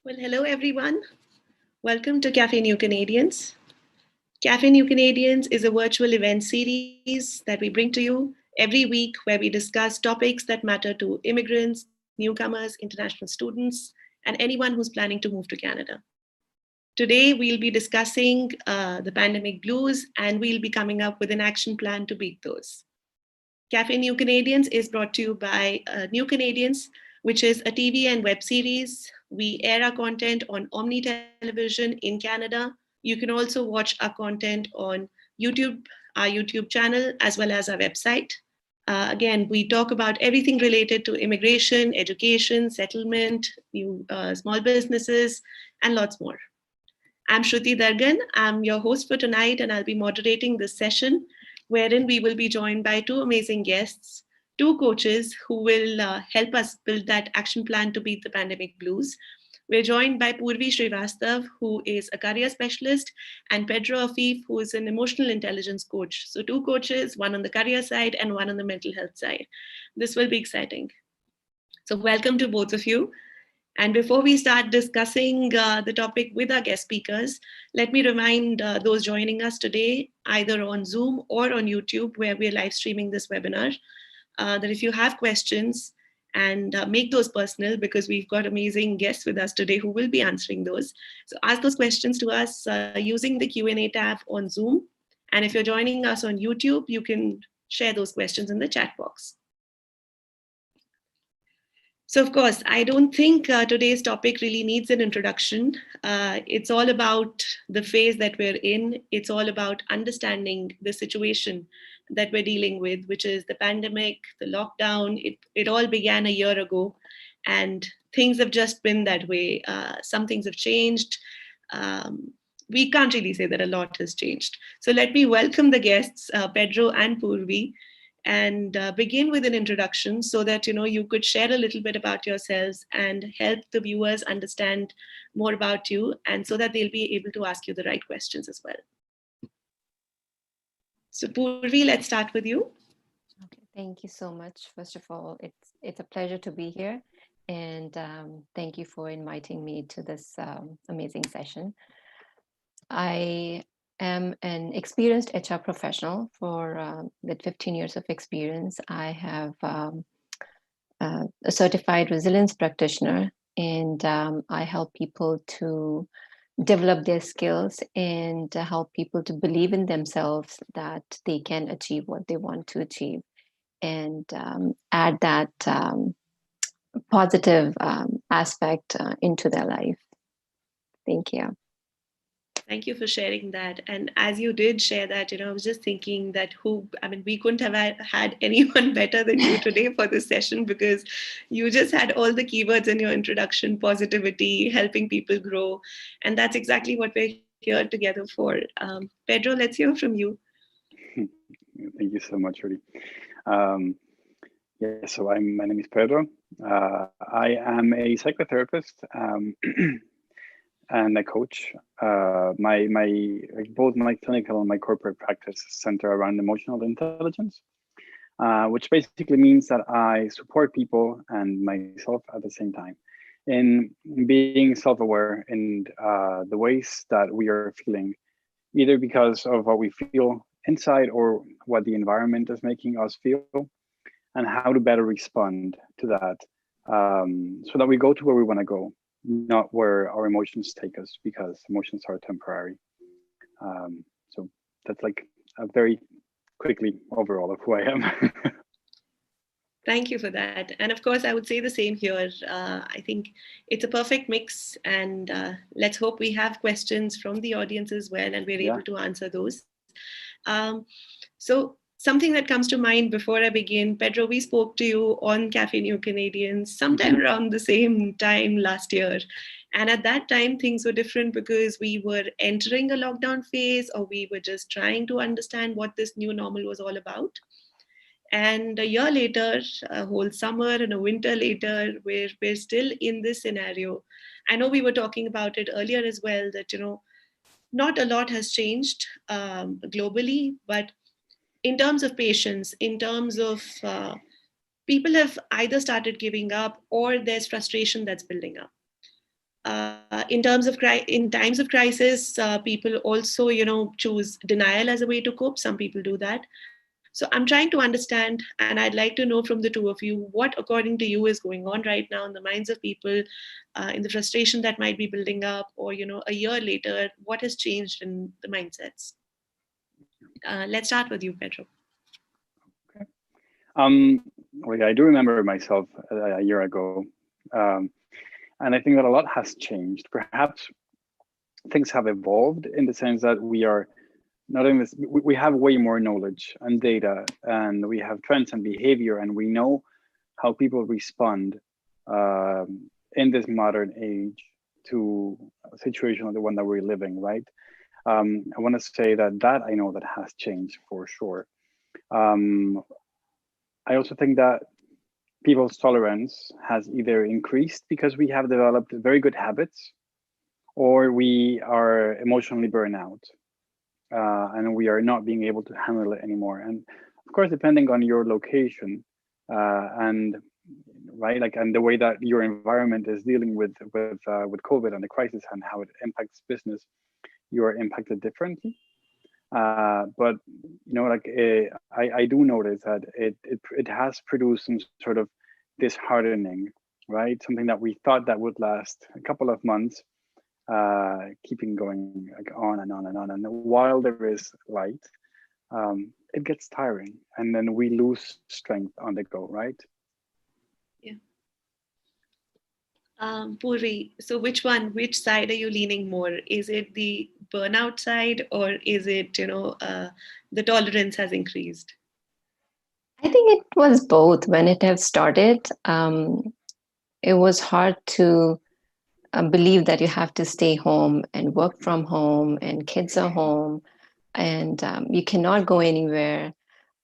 Well, hello everyone. Welcome to Café New Canadians. Café New Canadians is a virtual event series that we bring to you every week where we discuss topics that matter to immigrants, newcomers, international students, and anyone who's planning to move to Canada. Today, we'll be discussing the pandemic blues and we'll be coming up with an action plan to beat those. Café New Canadians is brought to you by New Canadians, which is a TV and web series. We air our content on Omni Television in Canada. You can also watch our content on YouTube, our YouTube channel, as well as our website. Again, we talk about everything related to immigration, education, settlement, new small businesses, and lots more. I'm Shruti Dargan. I'm your host for tonight, and I'll be moderating this session, wherein we will be joined by two amazing guests, two coaches who will help us build that action plan to beat the pandemic blues. We're joined by Purvi Srivastav, who is a career specialist, and Pedro Afif, who is an emotional intelligence coach. So, two coaches, one on the career side and one on the mental health side. This will be exciting. So, welcome to both of you. And before we start discussing the topic with our guest speakers, let me remind those joining us today, either on Zoom or on YouTube, where we're live streaming this webinar, that if you have questions, and make those personal because we've got amazing guests with us today who will be answering those. So ask those questions to us using the Q&A tab on Zoom. And if you're joining us on YouTube, you can share those questions in the chat box. So, of course, I don't think today's topic really needs an introduction. It's all about the phase that we're in. It's all about understanding the situation that we're dealing with, which is the pandemic, the lockdown. It all began a year ago, and things have just been that way. Some things have changed. We can't really say that a lot has changed. So let me welcome the guests, Pedro and Purvi, and begin with an introduction so that you could share a little bit about yourselves and help the viewers understand more about you, and so that they'll be able to ask you the right questions as well. So Purvi, let's start with you. Okay, thank you so much. First of all, it's a pleasure to be here, and thank you for inviting me to this amazing session. I am an experienced HR professional with 15 years of experience. I have a certified resilience practitioner, and I help people to develop their skills and to help people to believe in themselves that they can achieve what they want to achieve, and add that positive aspect into their life. Thank you. Thank you for sharing that. And as you did share that, I was just thinking that we couldn't have had anyone better than you today for this session, because you just had all the keywords in your introduction: positivity, helping people grow. And that's exactly what we're here together for. Pedro, let's hear from you. Thank you so much, Rudy. So my name is Pedro. I am a psychotherapist and a coach. Both my clinical and my corporate practice center around emotional intelligence, which basically means that I support people and myself at the same time in being self-aware in the ways that we are feeling, either because of what we feel inside or what the environment is making us feel, and how to better respond to that, so that we go to where we want to go, not where our emotions take us, because emotions are temporary. So that's like a very quickly overall of who I am. Thank you for that. And of course, I would say the same here. I think it's a perfect mix, and let's hope we have questions from the audience as well, and we're able to answer those. So something that comes to mind before I begin, Pedro, we spoke to you on Café New Canadians sometime around the same time last year. And at that time, things were different because we were entering a lockdown phase, or we were just trying to understand what this new normal was all about. And a year later, a whole summer and a winter later, we're still in this scenario. I know we were talking about it earlier as well, that, not a lot has changed globally, but in terms of patience, in terms of people have either started giving up, or there's frustration that's building up. In times of crisis, people also, choose denial as a way to cope. Some people do that. So I'm trying to understand, and I'd like to know from the two of you, what, according to you, is going on right now in the minds of people, in the frustration that might be building up, or a year later, what has changed in the mindsets? Let's start with you, Pedro. Okay. Well, I do remember myself a year ago, and I think that a lot has changed. Perhaps things have evolved in the sense that we are not in this. We have way more knowledge and data, and we have trends and behavior, and we know how people respond in this modern age to a situation like the one that we're living, right? I want to say that I know that has changed for sure. I also think that people's tolerance has either increased because we have developed very good habits, or we are emotionally burned out, and we are not being able to handle it anymore. And of course, depending on your location, and right, like, and the way that your environment is dealing with COVID and the crisis and how it impacts business, you are impacted differently. But like, I do notice that it has produced some sort of disheartening, right? Something that we thought that would last a couple of months, keeping going like on and on and on. And while there is light, it gets tiring, and then we lose strength on the go, right? Yeah. Puri, so which side are you leaning more? Is it the burnout side, or is it, the tolerance has increased? I think it was both. When it have started, it was hard to believe that you have to stay home and work from home, and kids are home, and you cannot go anywhere.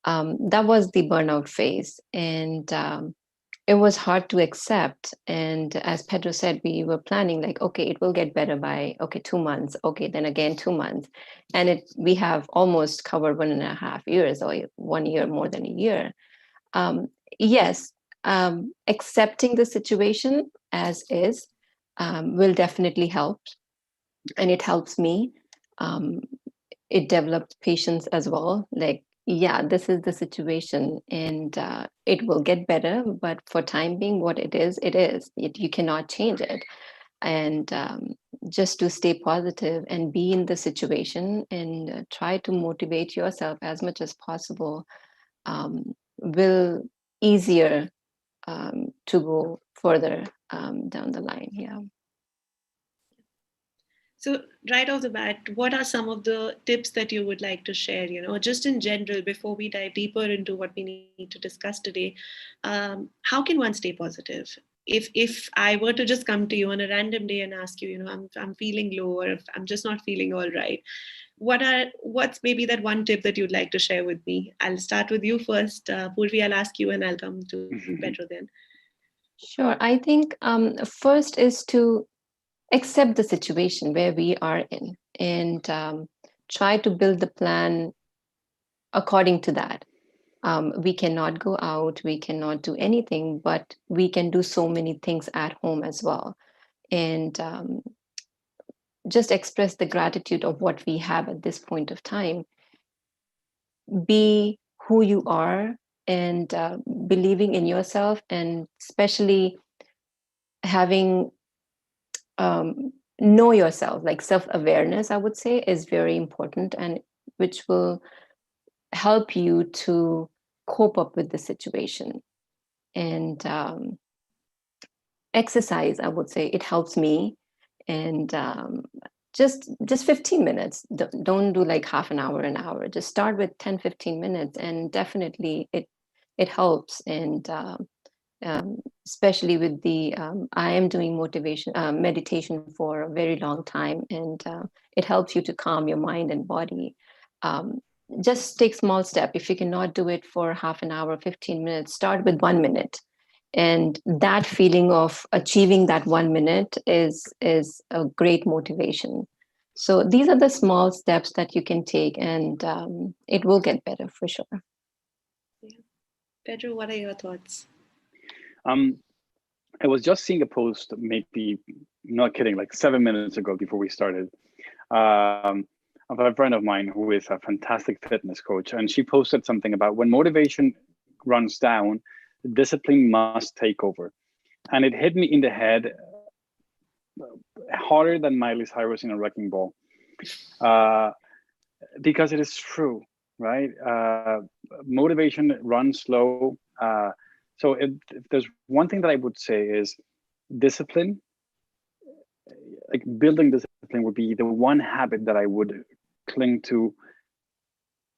That was the burnout phase, and it was hard to accept. And as Pedro said, we were planning like, okay, it will get better by 2 months. Okay, then again 2 months, and we have almost covered 1.5 years, or 1 year, more than a year. Yes, accepting the situation as is will definitely help, and it helps me. Um, it developed patience as well. Like, yeah, this is the situation, and it will get better. But for time being, what it is, it is. You cannot change it. And just to stay positive and be in the situation, and try to motivate yourself as much as possible, will easier to go further down the line. Yeah. So, right off the bat, what are some of the tips that you would like to share, just in general, before we dive deeper into what we need to discuss today? How can one stay positive? If I were to just come to you on a random day and ask you, I'm feeling low, or if I'm just not feeling all right, what's maybe that one tip that you'd like to share with me? I'll start with you first, Purvi. I'll ask you, and I'll come to Pedro then. Sure. I think first is to accept the situation where we are in, and try to build the plan according to that. We cannot go out, we cannot do anything, but we can do so many things at home as well. And just express the gratitude of what we have at this point of time. Be who you are, and believing in yourself, and especially having know yourself, like self-awareness, I would say, is very important, and which will help you to cope up with the situation. And exercise, I would say, it helps me. And just 15 minutes. Don't do like half an hour. Just start with 10-15 minutes, and definitely it helps. And especially with the I am doing meditation for a very long time, and it helps you to calm your mind and body. Just take small step. If you cannot do it for half an hour, 15 minutes, start with 1 minute. And that feeling of achieving that 1 minute is a great motivation. So these are the small steps that you can take, and it will get better for sure. Yeah. Pedro, what are your thoughts? I was just seeing a post, maybe not kidding, like 7 minutes ago before we started, um, of a friend of mine who is a fantastic fitness coach, and she posted something about when motivation runs down, discipline must take over, and it hit me in the head harder than Miley Cyrus in a wrecking ball, uh, because it is true, right? Motivation runs slow. So if there's one thing that I would say is discipline, like building discipline would be the one habit that I would cling to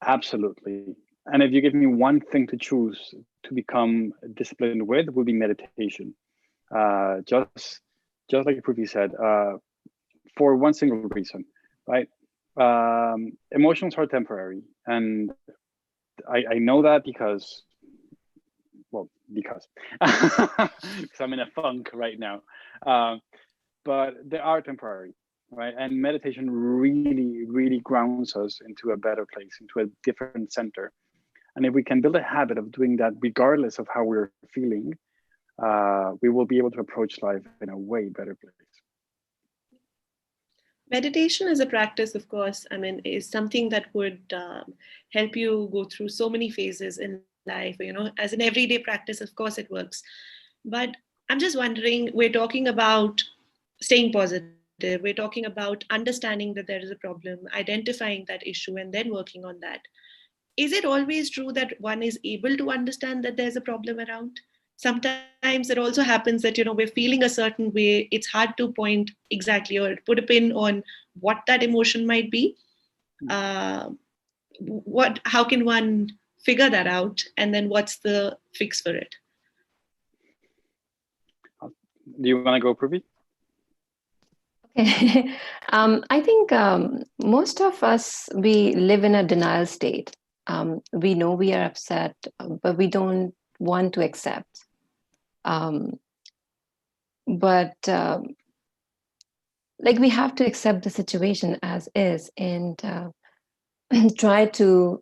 absolutely. And if you give me one thing to choose to become disciplined with, would be meditation. Just like Pruthi said, for one single reason, right? Emotions are temporary, and I know that because, well, because I'm in a funk right now. But they are temporary, right? And meditation really, really grounds us into a better place, into a different center. And if we can build a habit of doing that, regardless of how we're feeling, we will be able to approach life in a way better place. Meditation as a practice, of course, I mean, is something that would help you go through so many phases in life. As an everyday practice, of course, it works. But I'm just wondering, we're talking about staying positive. We're talking about understanding that there is a problem, identifying that issue, and then working on that. Is it always true that one is able to understand that there's a problem around? Sometimes it also happens that we're feeling a certain way. It's hard to point exactly or put a pin on what that emotion might be. uh, how can one figure that out, and then what's the fix for it? Do you want to go, Pruthi? Okay. I think most of us, we live in a denial state. We know we are upset, but we don't want to accept. But like we have to accept the situation as is and try to,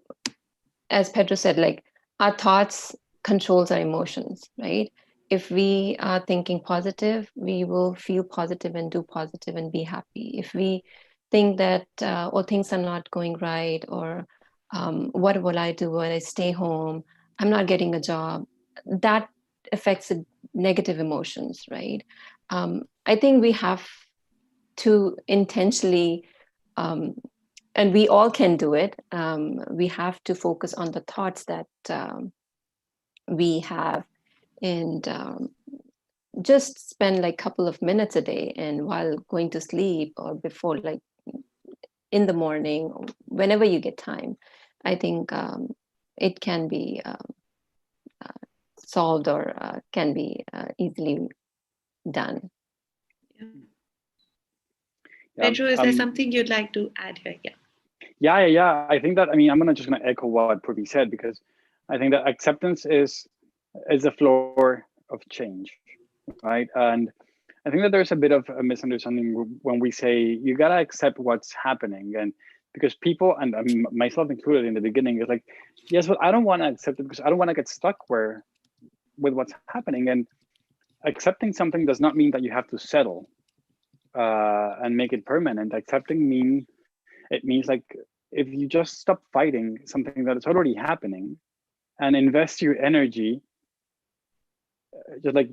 as Pedro said, like our thoughts controls our emotions, right? If we are thinking positive, we will feel positive and do positive and be happy. If we think that or things are not going right, or what will I do when I stay home? I'm not getting a job. That affects the negative emotions, right? I think we have to intentionally, and we all can do it. We have to focus on the thoughts that we have, and just spend like a couple of minutes a day, and while going to sleep or before, like in the morning, whenever you get time, I think it can be solved, or can be easily done. Pedro, is there something you'd like to add here? Yeah. I think that, I'm just gonna echo what Pruthi said, because I think that acceptance is the floor of change, right? And I think that there's a bit of a misunderstanding when we say you gotta accept what's happening, and because people, and myself included in the beginning, is like, yes, but I don't want to accept it because I don't want to get stuck with what's happening. And accepting something does not mean that you have to settle and make it permanent. Accepting means like, if you just stop fighting something that is already happening and invest your energy just like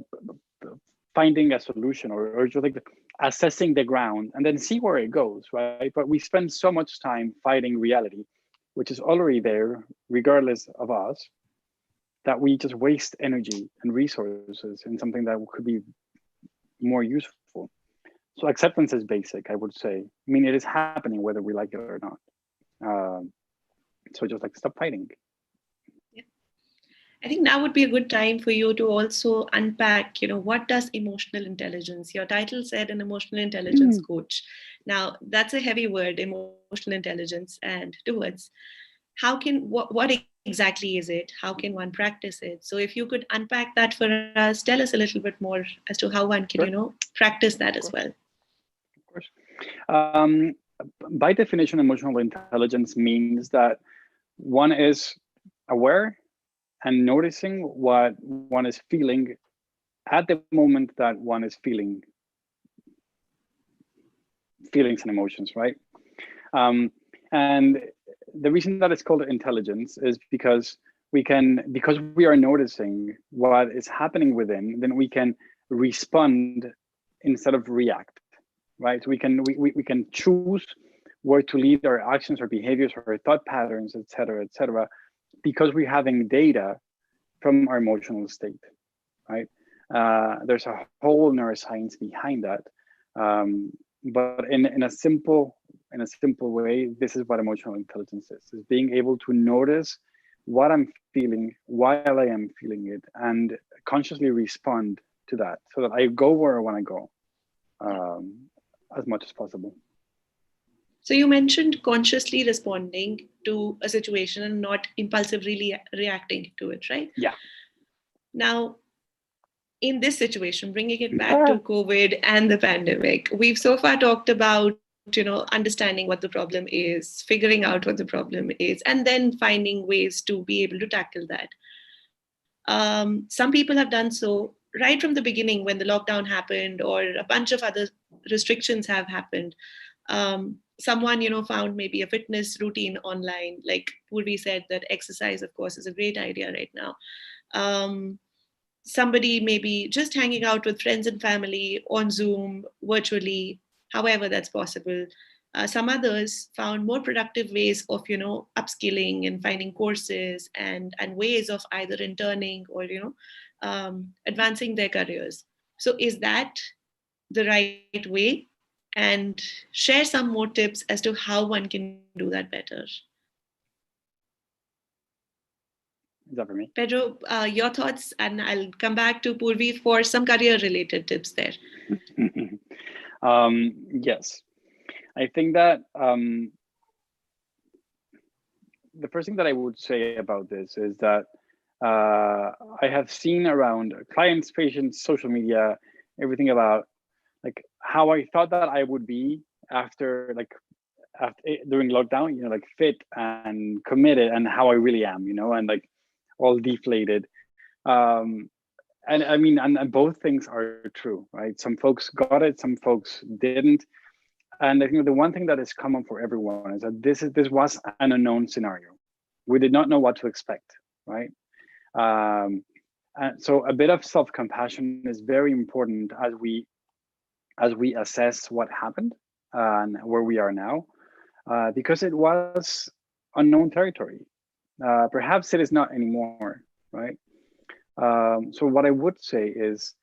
finding a solution, or just like assessing the ground and then see where it goes, right? But we spend so much time fighting reality, which is already there regardless of us, that we just waste energy and resources in something that could be more useful. So acceptance is basic, I would say. It is happening whether we like it or not. So just like stop fighting. I think now would be a good time for you to also unpack, what does emotional intelligence? Your title said an emotional intelligence coach. Now, that's a heavy word, emotional intelligence, and towards what exactly is it? How can one practice it? So if you could unpack that for us, tell us a little bit more as to how one can, practice that as well. Of course. By definition, emotional intelligence means that one is aware and noticing what one is feeling at the moment that one is feeling feelings and emotions, right? And the reason that it's called intelligence is because because we are noticing what is happening within, then we can respond instead of react, right? So we can choose where to lead our actions, our behaviors, our thought patterns, et cetera, because we're having data from our emotional state, right? There's a whole neuroscience behind that. But in a simple way, this is what emotional intelligence is being able to notice what I'm feeling while I am feeling it and consciously respond to that so that I go where I want to go as much as possible. So you mentioned consciously responding to a situation and not impulsively reacting to it, right? Yeah. Now, in this situation, bringing it back to COVID and the pandemic, we've so far talked about, understanding what the problem is, figuring out what the problem is, and then finding ways to be able to tackle that. Some people have done so right from the beginning when the lockdown happened or a bunch of other restrictions have happened. Someone, found maybe a fitness routine online. Like Purvi said, that exercise, of course, is a great idea right now. Somebody maybe just hanging out with friends and family on Zoom, virtually, however that's possible. Some others found more productive ways of, upskilling and finding courses and ways of either interning or, advancing their careers. So is that the right way? And share some more tips as to how one can do that better. Is that for me? Pedro, your thoughts, and I'll come back to Purvi for some career-related tips there. Yes, I think that the first thing that I would say about this is that I have seen around clients, patients, social media, everything about like how I thought that I would be after during lockdown, like fit and committed, and how I really am, and like all deflated. And I mean, and both things are true, right? Some folks got it, some folks didn't. And I think the one thing that is common for everyone is that this was an unknown scenario. We did not know what to expect, right? And so a bit of self-compassion is very important as we assess what happened and where we are now, because it was unknown territory. Perhaps it is not anymore, right? So what I would say is,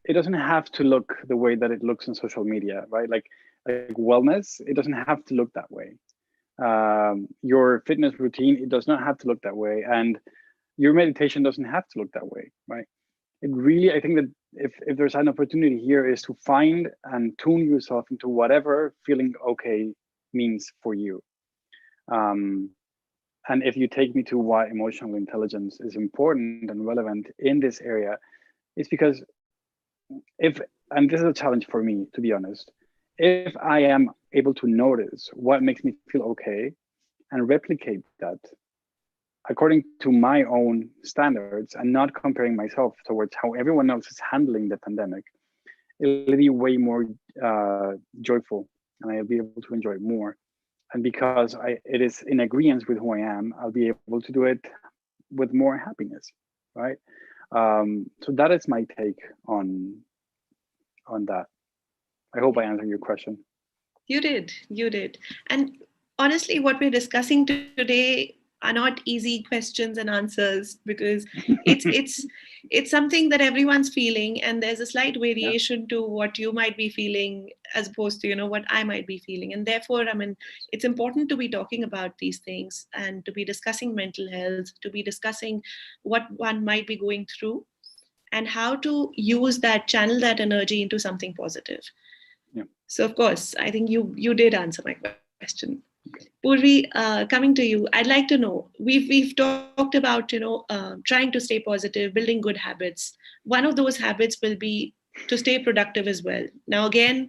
it doesn't have to look the way that it looks on social media, right? Like wellness, it doesn't have to look that way. Your fitness routine, it does not have to look that way, and your meditation doesn't have to look that way, right? It really, I think that if there's an opportunity here, is to find and tune yourself into whatever feeling okay means for you. And if you take me to why emotional intelligence is important and relevant in this area, it's because and this is a challenge for me, to be honest, if I am able to notice what makes me feel okay and replicate that according to my own standards and not comparing myself towards how everyone else is handling the pandemic, it'll be way more joyful, and I'll be able to enjoy it more. And because it is in agreement with who I am, I'll be able to do it with more happiness, right? So that is my take on that. I hope I answered your question. You did. And honestly, what we're discussing today are not easy questions and answers, because it's something that everyone's feeling, and there's a slight variation to what you might be feeling as opposed to what I might be feeling. And therefore, I mean, it's important to be talking about these things and to be discussing mental health, to be discussing what one might be going through and how to use that, channel that energy into something positive. Yeah. So of course, I think you did answer my question. Purvi, coming to you, I'd like to know, we've talked about trying to stay positive, building good habits. One of those habits will be to stay productive as well. Now again,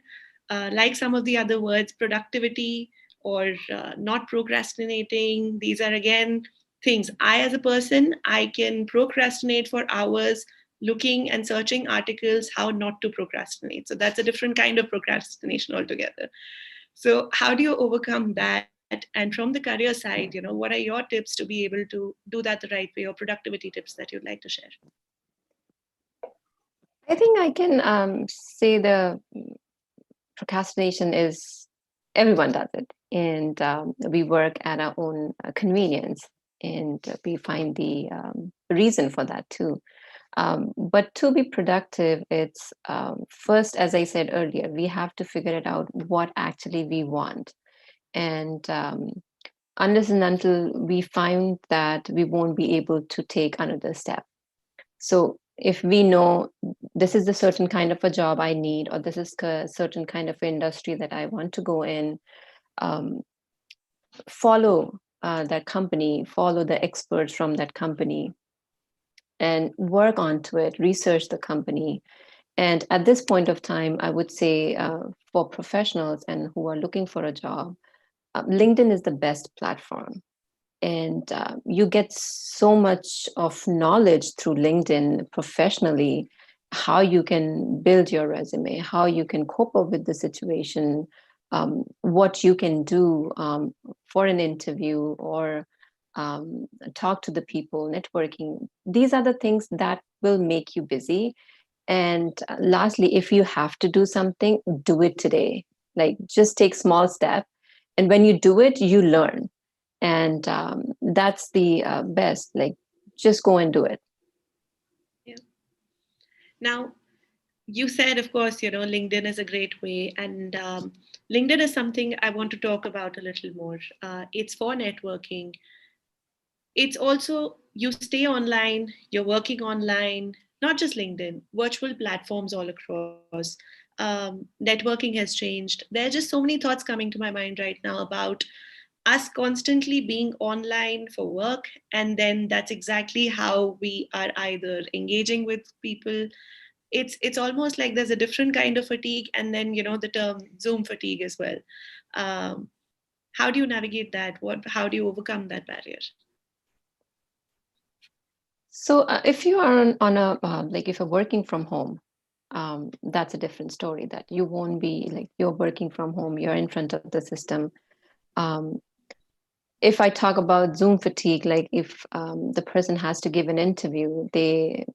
like some of the other words, productivity or not procrastinating, these are again things. I, as a person, I can procrastinate for hours looking and searching articles how not to procrastinate. So that's a different kind of procrastination altogether. So how do you overcome that? And from the career side, what are your tips to be able to do that the right way, or productivity tips that you'd like to share? I think I can say the procrastination is everyone does it, and we work at our own convenience, and we find the reason for that too. But to be productive, it's first, as I said earlier, we have to figure it out what actually we want. And unless and until we find that, we won't be able to take another step. So if we know this is the certain kind of a job I need, or this is a certain kind of industry that I want to go in, um, follow that company, follow the experts from that company, and work onto it, research the company. And at this point of time, I would say for professionals and who are looking for a job, LinkedIn is the best platform. And you get so much of knowledge through LinkedIn professionally, how you can build your resume, how you can cope up with the situation, what you can do for an interview, or talk to the people, networking. These are the things that will make you busy. And lastly, if you have to do something, do it today. Like, just take small step. And when you do it, you learn. And that's the best. Like, just go and do it. Yeah. Now, you said, of course, LinkedIn is a great way. And LinkedIn is something I want to talk about a little more. It's for networking. It's also, you stay online, you're working online, not just LinkedIn, virtual platforms all across. Networking has changed. There are just so many thoughts coming to my mind right now about us constantly being online for work, and then that's exactly how we are either engaging with people. It's almost like there's a different kind of fatigue, and then the term Zoom fatigue as well. um, how do you navigate that? How do you overcome that barrier? So if you are on a like, if you're working from home, that's a different story. That you won't be like, you're working from home, you're in front of the system. Um, if I talk about Zoom fatigue, like if the person has to give an interview, they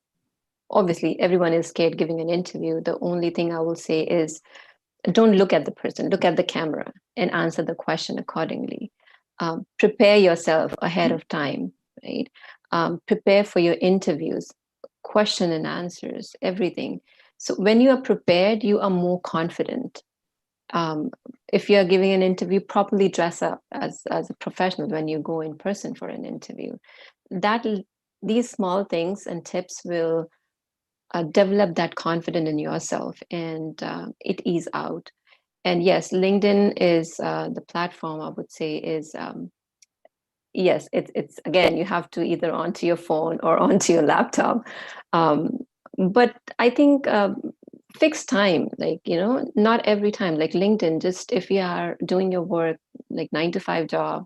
obviously, everyone is scared giving an interview. The only thing I will say is, don't look at the person, look at the camera and answer the question accordingly. Prepare yourself ahead of time, right? Prepare for your interviews, question and answers, everything. So when you are prepared, you are more confident. um, if you're giving an interview, properly dress up as a professional when you go in person for an interview. That these small things and tips will develop that confidence in yourself, and it ease out. And yes, LinkedIn is the platform, I would say, is yes, it's again, you have to either onto your phone or onto your laptop. um, but I think fixed time, like, not every time, like LinkedIn, just if you are doing your work, like 9 to 5 job,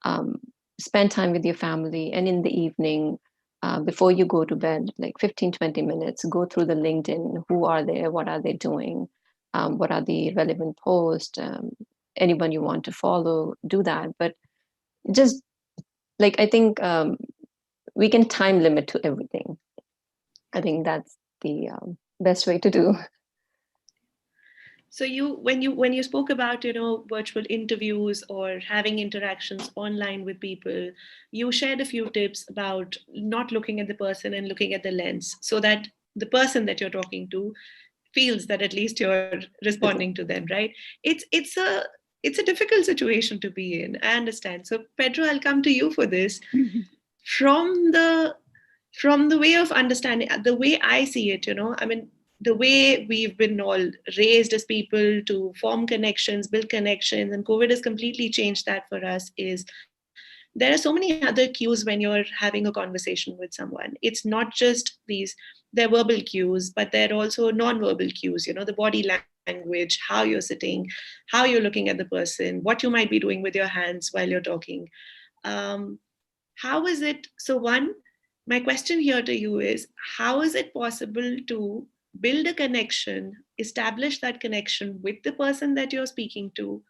um, spend time with your family, and in the evening, before you go to bed, like 15-20 minutes, go through the LinkedIn. Who are there? What are they doing? What are the relevant posts? Anyone you want to follow, do that. But just, like, I think we can time limit to everything. I think that's the best way to do. So when you spoke about virtual interviews or having interactions online with people, you shared a few tips about not looking at the person and looking at the lens, so that the person that you're talking to feels that at least you're responding to them, right? It's a difficult situation to be in. I understand. So Pedro, I'll come to you for this. From the way of understanding, the way I see it, I mean, the way we've been all raised as people to form connections, build connections, and COVID has completely changed that for us, is there are so many other cues when you're having a conversation with someone. It's not just they're verbal cues, but they're also non-verbal cues, the body language, how you're sitting, how you're looking at the person, what you might be doing with your hands while you're talking. Um, how is it? So, one, my question here to you is, how is it possible to build a connection, establish that connection with the person that you're speaking to?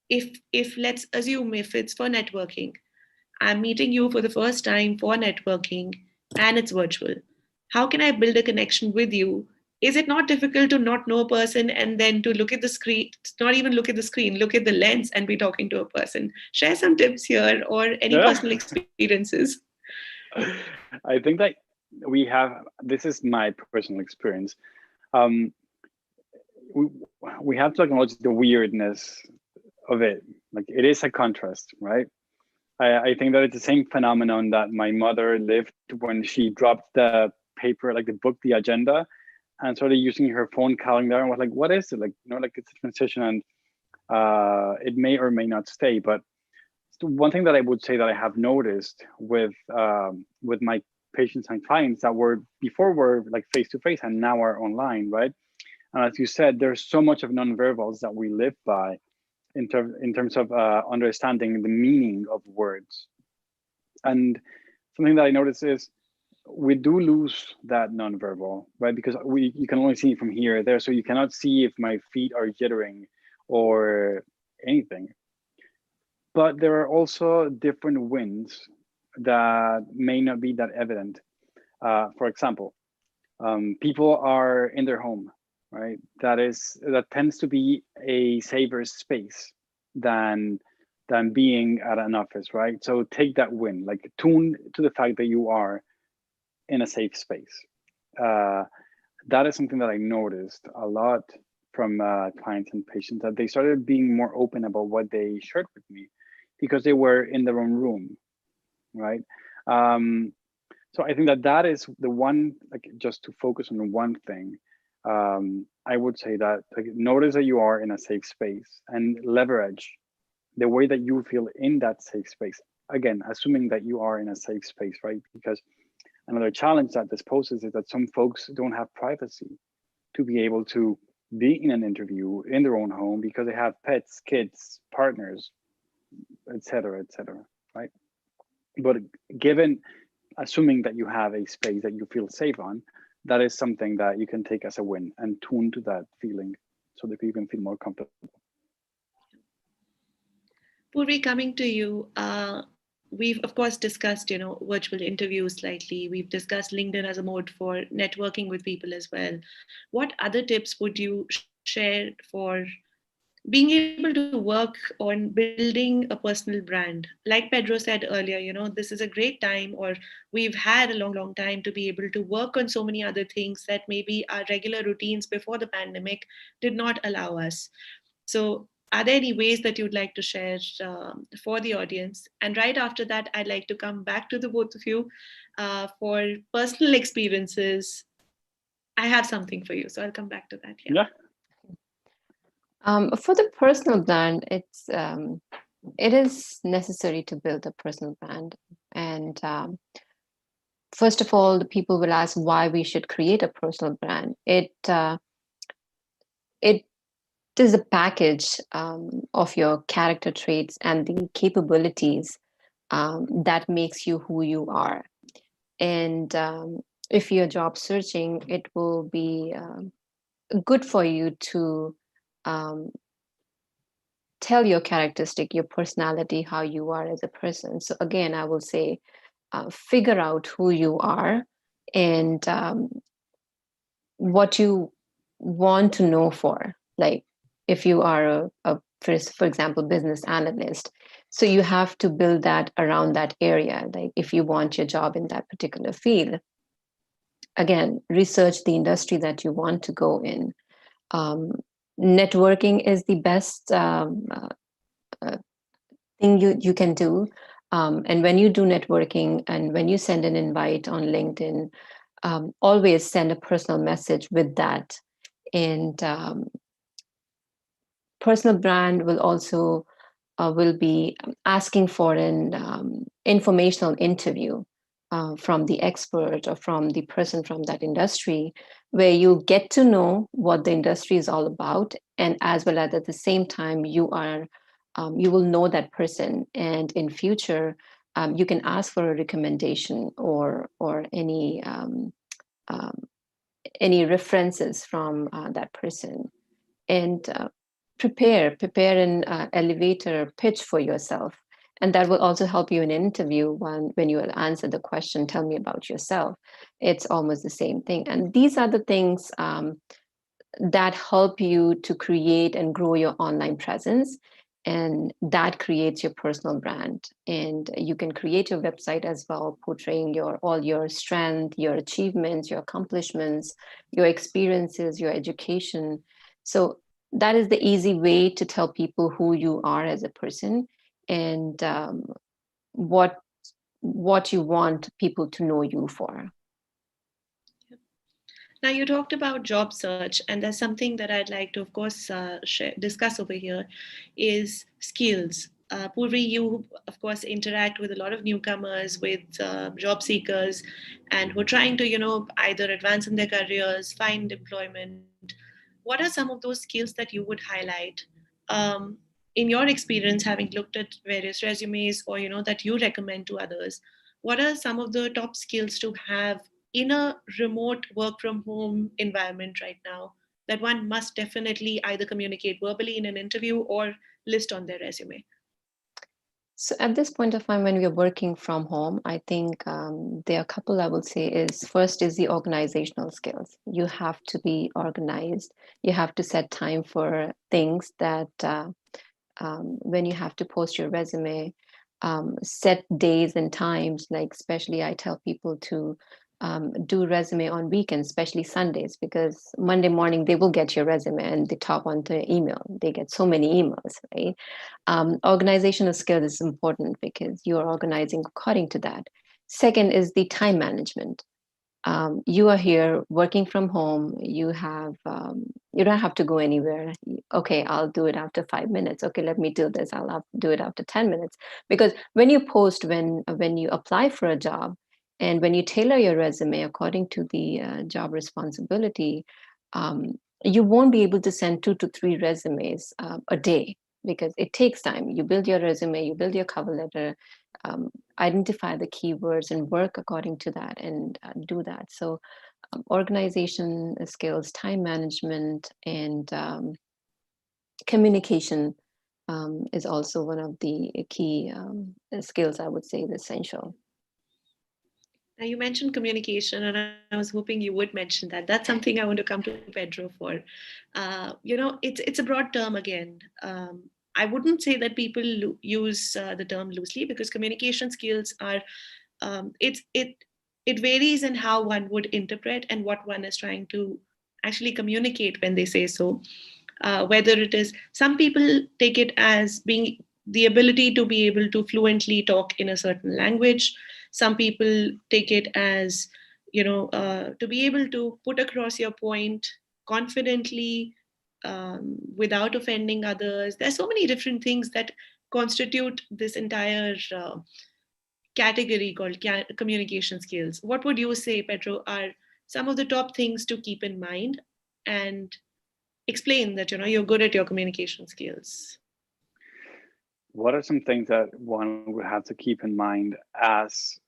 If let's assume if it's for networking, I'm meeting you for the first time for networking and it's virtual. How can I build a connection with you? Is it not difficult to not know a person and then to look at the screen, not even look at the screen, look at the lens and be talking to a person? Share some tips here or any Yeah. personal experiences. I think that this is my personal experience. Um, we, we have to acknowledge the weirdness of it. Like, it is a contrast, right? I think that it's the same phenomenon that my mother lived when she dropped the paper, like the book, the agenda, and started using her phone calendar and was like, what is it? Like, like it's a transition and it may or may not stay. But one thing that I would say that I have noticed with my patients and clients that were before were like face to face and now are online, right? And as you said, there's so much of nonverbals that we live by in terms of understanding the meaning of words. And something that I notice is we do lose that nonverbal, right? Because you can only see it from here or there, so you cannot see if my feet are jittering or anything. But there are also different winds that may not be that evident. For example, people are in their home, right? That tends to be a safer space than being at an office, right? So take that win, like tune to the fact that you are in a safe space. That is something that I noticed a lot from clients and patients, that they started being more open about what they shared with me because they were in their own room, right? So I think that is the one, like, just to focus on one thing. I would say that, like, notice that you are in a safe space and leverage the way that you feel in that safe space. Again, assuming that you are in a safe space, right? Because another challenge that this poses is that some folks don't have privacy to be able to be in an interview in their own home because they have pets, kids, partners, etc., right? But assuming that you have a space that you feel safe on, that is something that you can take as a win and tune to that feeling so that you can feel more comfortable. Purvi, coming to you, we've of course discussed, virtual interviews slightly. We've discussed LinkedIn as a mode for networking with people as well. What other tips would you share for being able to work on building a personal brand? Like Pedro said earlier, this is a great time, or we've had a long time to be able to work on so many other things that maybe our regular routines before the pandemic did not allow us. So, are there any ways that you'd like to share for the audience? And right after that, I'd like to come back to the both of you for personal experiences. I have something for you, so I'll come back to that. Yeah. For the personal brand, it is necessary to build a personal brand. And first of all, the people will ask why we should create a personal brand. It is a package of your character traits and the capabilities that makes you who you are. And if you're job searching, it will be good for you to tell your characteristic, your personality, how you are as a person. So again, I will say, figure out who you are and what you want to know for. Like, if you are for example, business analyst, so you have to build that around that area. Like, if you want your job in that particular field, again, research the industry that you want to go in. Networking is the best thing you can do. And when you do networking and when you send an invite on LinkedIn, always send a personal message with that. And personal brand will also will be asking for an informational interview from the expert or from the person from that industry, where you get to know what the industry is all about, and as well as at the same time you will know that person, and in future you can ask for a recommendation or any references from that person, and prepare an elevator pitch for yourself. And that will also help you in an interview when you answer the question, tell me about yourself. It's almost the same thing. And these are the things that help you to create and grow your online presence. And that creates your personal brand. And you can create your website as well, portraying all your strength, your achievements, your accomplishments, your experiences, your education. So that is the easy way to tell people who you are as a person, and what you want people to know you for. Now, you talked about job search, and there's something that I'd like to, of course, discuss over here is skills. Purvi, you, of course, interact with a lot of newcomers, with job seekers, and who are trying to, either advance in their careers, find employment. What are some of those skills that you would highlight in your experience, having looked at various resumes, or, that you recommend to others? What are some of the top skills to have in a remote work from home environment right now that one must definitely either communicate verbally in an interview or list on their resume? So at this point of time, when we are working from home, I think there are a couple I would say is, first is the organizational skills. You have to be organized. You have to set time for things that when you have to post your resume, set days and times. Like, especially I tell people to do resume on weekends, especially Sundays, because Monday morning they will get your resume and they top onto email. They get so many emails, right? Organizational skills is important because you are organizing according to that. Second is the time management. You are here working from home. You don't have to go anywhere. Okay, I'll do it after 5 minutes. Okay, let me do this. I'll do it after 10 minutes. Because when you post, when you apply for a job, and when you tailor your resume according to the job responsibility, you won't be able to send 2 to 3 resumes a day, because it takes time. You build your resume, you build your cover letter, identify the keywords and work according to that, and do that. So organization skills, time management, and communication is also one of the key skills, I would say, is essential. Now, you mentioned communication, and I was hoping you would mention that. That's something I want to come to Pedro for. It's a broad term again. I wouldn't say that people use the term loosely, because communication skills are it varies in how one would interpret and what one is trying to actually communicate when they say so. Whether it is, some people take it as being the ability to be able to fluently talk in a certain language. Some people take it as, to be able to put across your point confidently, without offending others. There's so many different things that constitute this entire category called communication skills. What would you say, Pedro, are some of the top things to keep in mind, and explain that you're good at your communication skills? What are some things that one would have to keep in mind as,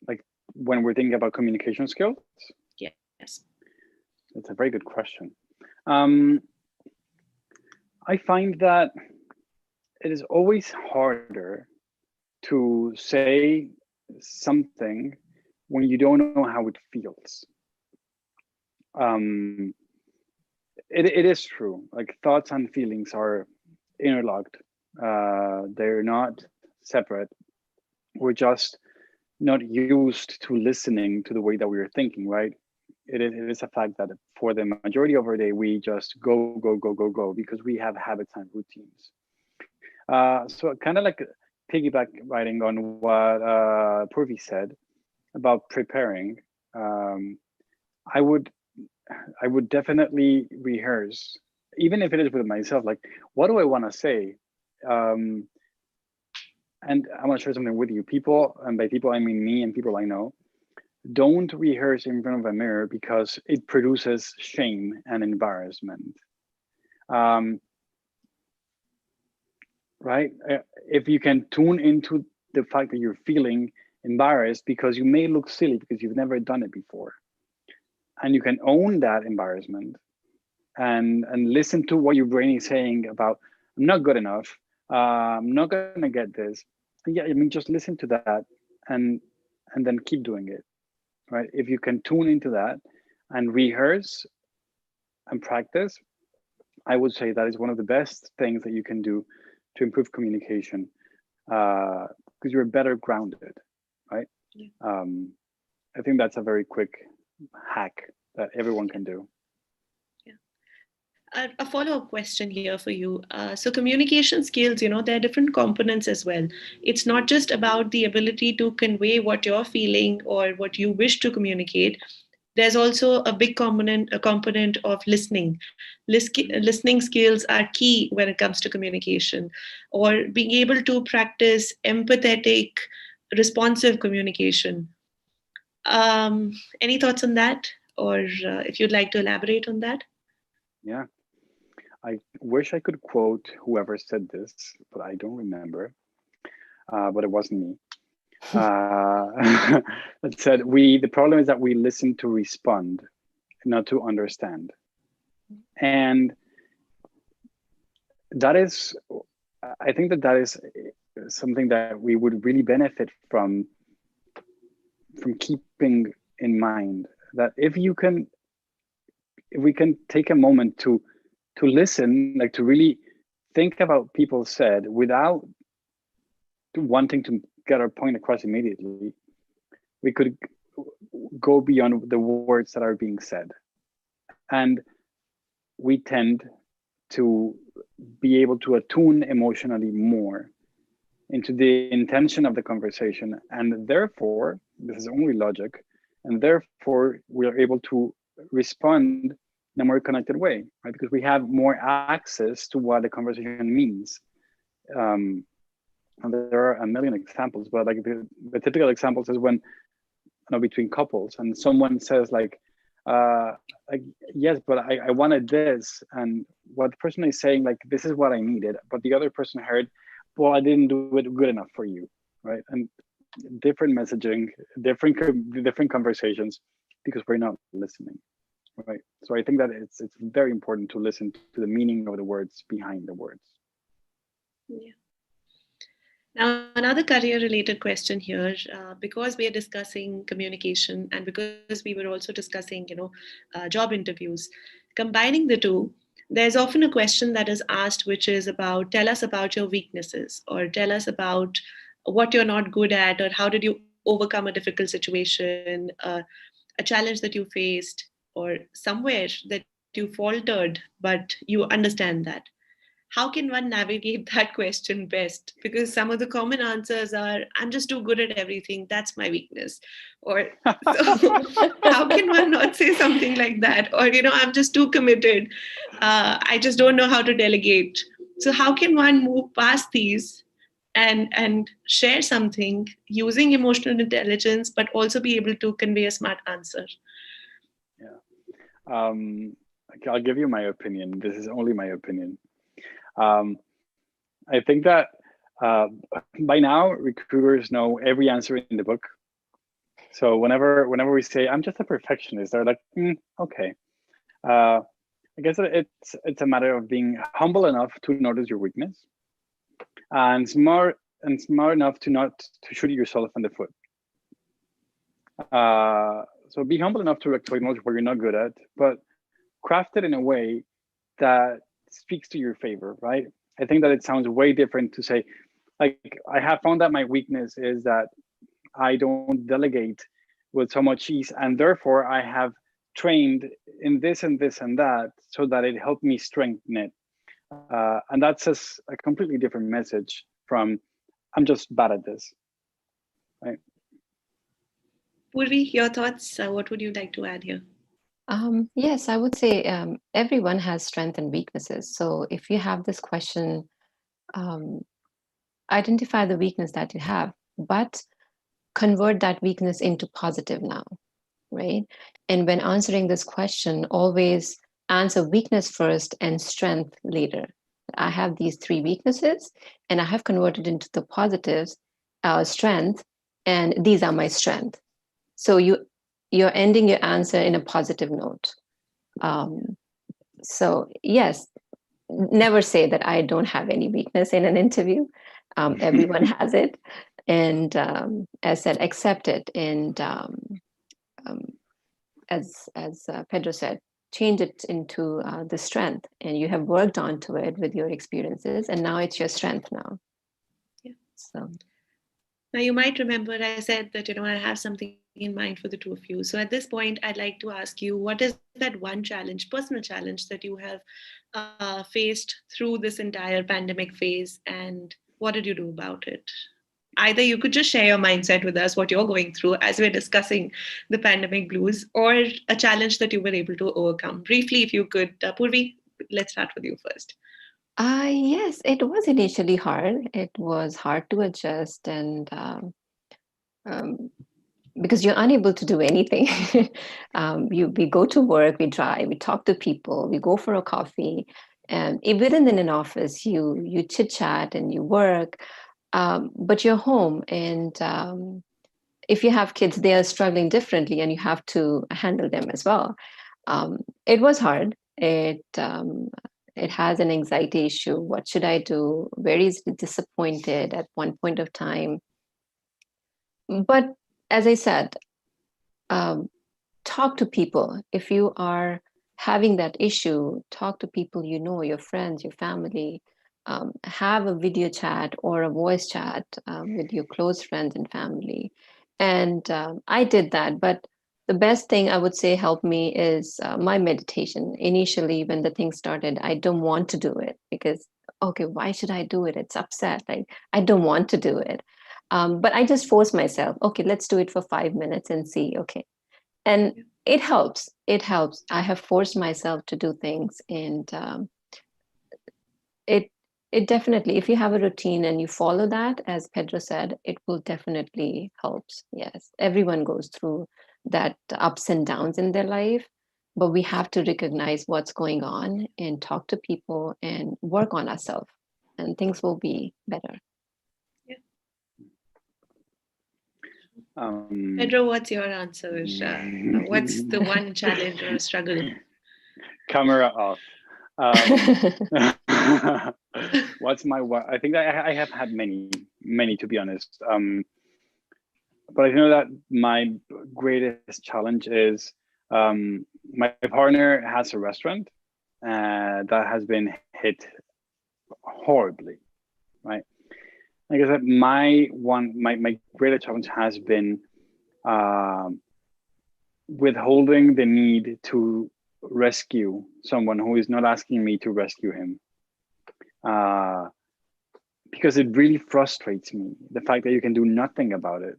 like, when we're thinking about communication skills? Yes. It's a very good question. I find that it is always harder to say something when you don't know how it feels. It is true. Like, thoughts and feelings are interlocked. They're not separate. We're just not used to listening to the way that we are thinking, right? It is a fact that for the majority of our day, we just go, because we have habits and routines. So kind of like piggyback riding on what Purvi said about preparing, I would definitely rehearse, even if it is with myself, like, what do I want to say? And I want to share something with you. People, and by people I mean me and people I know, don't rehearse in front of a mirror because it produces shame and embarrassment. Right? If you can tune into the fact that you're feeling embarrassed because you may look silly because you've never done it before. And you can own that embarrassment and listen to what your brain is saying about, I'm not good enough, I'm not gonna get this. And yeah, I mean, just listen to that and then keep doing it, right? If you can tune into that and rehearse and practice, I would say that is one of the best things that you can do to improve communication, because you're better grounded, right? Yeah. I think that's a very quick hack that everyone can do. A follow-up question here for you. So communication skills, there are different components as well. It's not just about the ability to convey what you're feeling or what you wish to communicate. There's also a big component of listening. Listening skills are key when it comes to communication, or being able to practice empathetic, responsive communication. Any thoughts on that? Or if you'd like to elaborate on that? Yeah. I wish I could quote whoever said this, but I don't remember. But it wasn't me. It said, the problem is that we listen to respond, not to understand. And that is, I think that is something that we would really benefit from keeping in mind, that if we can take a moment to listen, like to really think about people said without wanting to get our point across immediately, we could go beyond the words that are being said. And we tend to be able to attune emotionally more into the intention of the conversation. And therefore, this is only logic, and therefore we are able to respond in a more connected way, right? Because we have more access to what the conversation means. And there are a million examples, but like the typical examples is when, between couples, and someone says like, yes, but I wanted this, and what the person is saying, like, this is what I needed, but the other person heard, well, I didn't do it good enough for you, right? And different messaging, different conversations, because we're not listening, right? So I think that it's very important to listen to the meaning of the words behind the words. Yeah. Now, another career-related question here, because we are discussing communication and because we were also discussing, job interviews, combining the two, there's often a question that is asked, which is about, tell us about your weaknesses, or tell us about what you're not good at, or how did you overcome a difficult situation, a challenge that you faced, or somewhere that you faltered, but you understand that. How can one navigate that question best? Because some of the common answers are, I'm just too good at everything, that's my weakness. Or so how can one not say something like that? Or, I'm just too committed, I just don't know how to delegate. So how can one move past these and share something using emotional intelligence, but also be able to convey a smart answer? Yeah. I'll give you my opinion. This is only my opinion. I think that by now recruiters know every answer in the book. So whenever we say I'm just a perfectionist, they're like, okay. I guess it's a matter of being humble enough to notice your weakness, and smart enough to shoot yourself in the foot. So be humble enough to acknowledge what you're not good at, but craft it in a way that speaks to your favor, right? I think that it sounds way different to say, like, I have found that my weakness is that I don't delegate with so much ease, and therefore I have trained in this and this and that so that it helped me strengthen it. And that's a completely different message from, I'm just bad at this, right? Purvi, your thoughts? What would you like to add here? Yes, I would say everyone has strengths and weaknesses. So if you have this question, identify the weakness that you have, but convert that weakness into positive now, right? And when answering this question, always answer weakness first and strength later. I have these 3 weaknesses and I have converted into the positives. strength, and these are my strength. So you're ending your answer in a positive note. So yes, never say that I don't have any weakness in an interview. Everyone has it, and as said, accept it, and um, as Pedro said, change it into the strength, and you have worked onto it with your experiences, and now it's your strength now. Yeah. So now you might remember I said that I have something in mind for the two of you. So at this point, I'd like to ask you, what is that one challenge, personal challenge, that you have faced through this entire pandemic phase, and what did you do about it? Either you could just share your mindset with us, what you're going through as we're discussing the pandemic blues, or a challenge that you were able to overcome. Briefly, if you could, Purvi, let's start with you first. yes, it was initially hard. It was hard to adjust, and um, because you're unable to do anything. We go to work, we drive, we talk to people, we go for a coffee, and even in an office, you chit chat and you work, but you're home, and if you have kids, they are struggling differently, and you have to handle them as well. It was hard. It has an anxiety issue. What should I do? Very disappointed at one point of time. But as I said, um, talk to people. If you are having that issue, talk to people you know, your friends, your family. Have a video chat or a voice chat with your close friends and family. And I did that. But the best thing I would say helped me is my meditation. Initially, when the thing started, I don't want to do it because, okay, why should I do it? It's upset. Like, I don't want to do it. But I just force myself, okay, let's do it for 5 minutes and see. Okay, and it helps. I have forced myself to do things, and it it definitely, if you have a routine and you follow that, as Pedro said, it will definitely helps. Yes, everyone goes through that ups and downs in their life, but we have to recognize what's going on and talk to people and work on ourselves, and things will be better. Yeah. Pedro, what's your answer? What's the one challenge or struggle? Camera off. What's my one? I think I have had many to be honest. But I know that my greatest challenge is my partner has a restaurant that has been hit horribly, right? Like I said, my greatest challenge has been withholding the need to rescue someone who is not asking me to rescue him. Because it really frustrates me, the fact that you can do nothing about it,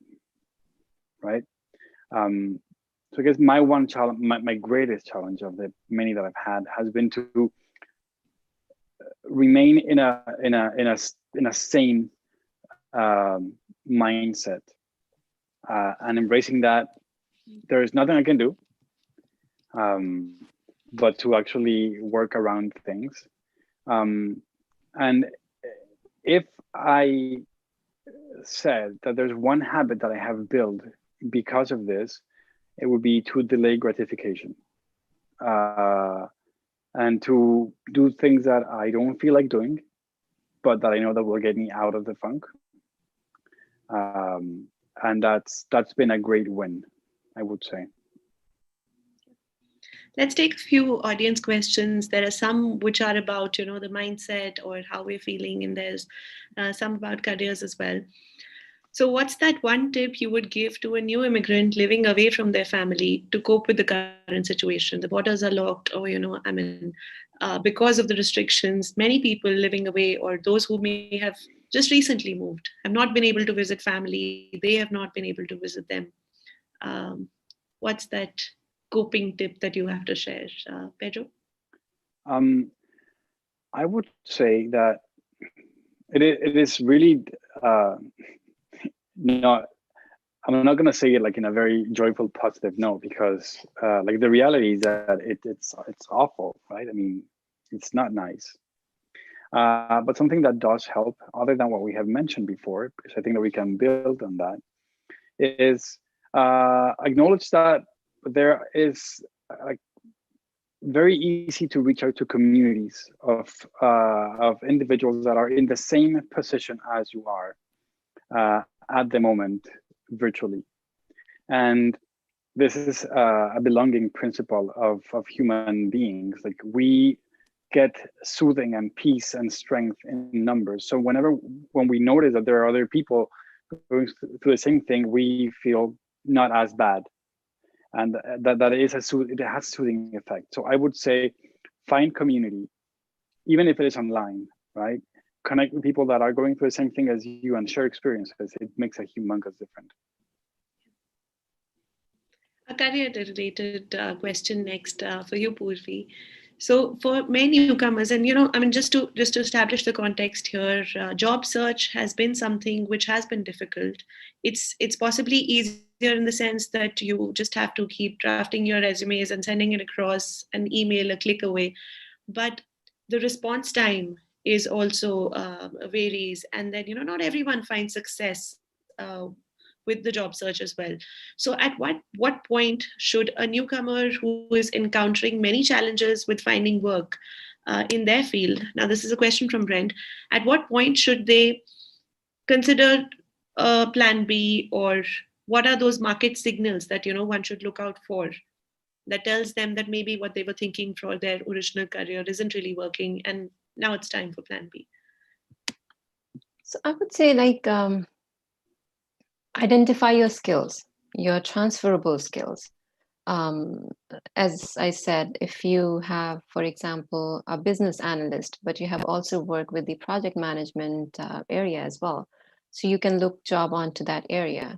right? So I guess my one challenge, my greatest challenge of the many that I've had, has been to remain in a sane mindset and embracing that there is nothing I can do, but to actually work around things. And if I said that there's one habit that I have built because of this, it would be to delay gratification and to do things that I don't feel like doing, but that I know that will get me out of the funk. And that's been a great win, I would say. Let's take a few audience questions. There are some which are about, the mindset or how we're feeling, and there's some about careers as well. So what's that one tip you would give to a new immigrant living away from their family to cope with the current situation? The borders are locked, or, because of the restrictions, many people living away, or those who may have just recently moved, have not been able to visit family. They have not been able to visit them. What's that coping tip that you have to share, Pedro? I would say that it is really not. I'm not gonna say it like in a very joyful, positive note, because like the reality is that it's awful, right? I mean, it's not nice. But something that does help, other than what we have mentioned before, because I think that we can build on that, is acknowledge that there is very easy to reach out to communities of individuals that are in the same position as you are at the moment virtually. And this is a belonging principle of human beings. Like, we get soothing and peace and strength in numbers. So when we notice that there are other people going through the same thing, we feel not as bad. And that is it has soothing effect. So I would say find community, even if it is online, right? Connect with people that are going through the same thing as you and share experiences. It makes a humongous difference. A career-related question next for you, Purvi. So for many newcomers, and just to establish the context here, job search has been something which has been difficult. It's possibly easier in the sense that you just have to keep drafting your resumes and sending it across an email a click away, but the response time is also varies, and then not everyone finds success with the job search as well. So at what point should a newcomer who is encountering many challenges with finding work in their field, now this is a question from Brent, at what point should they consider a plan B, or what are those market signals that one should look out for that tells them that maybe what they were thinking for their original career isn't really working and now it's time for plan B? So I would say, identify your skills, your transferable skills. As I said, if you have, for example, a business analyst, but you have also worked with the project management area as well, so you can look job onto that area.